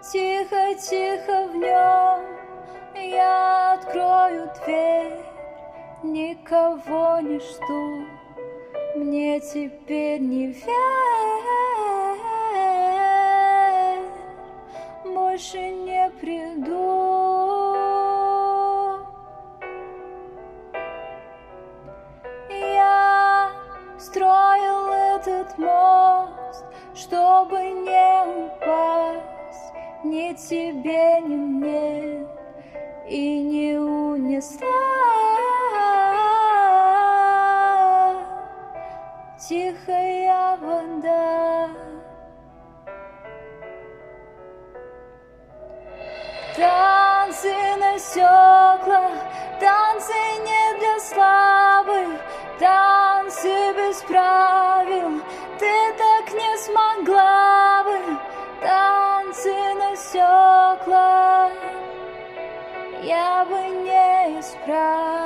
Тихо-тихо в нем я открою дверь, никого не жду, мне теперь не верь, больше не приду. Я строил этот мост, чтобы не упасть ни тебе, ни мне, и не унесла тихая вода. Танцы на стеклах, танцы не для слабых, танцы без правил, ты так не смогла бы. Танцы на стеклах я бы не исправил.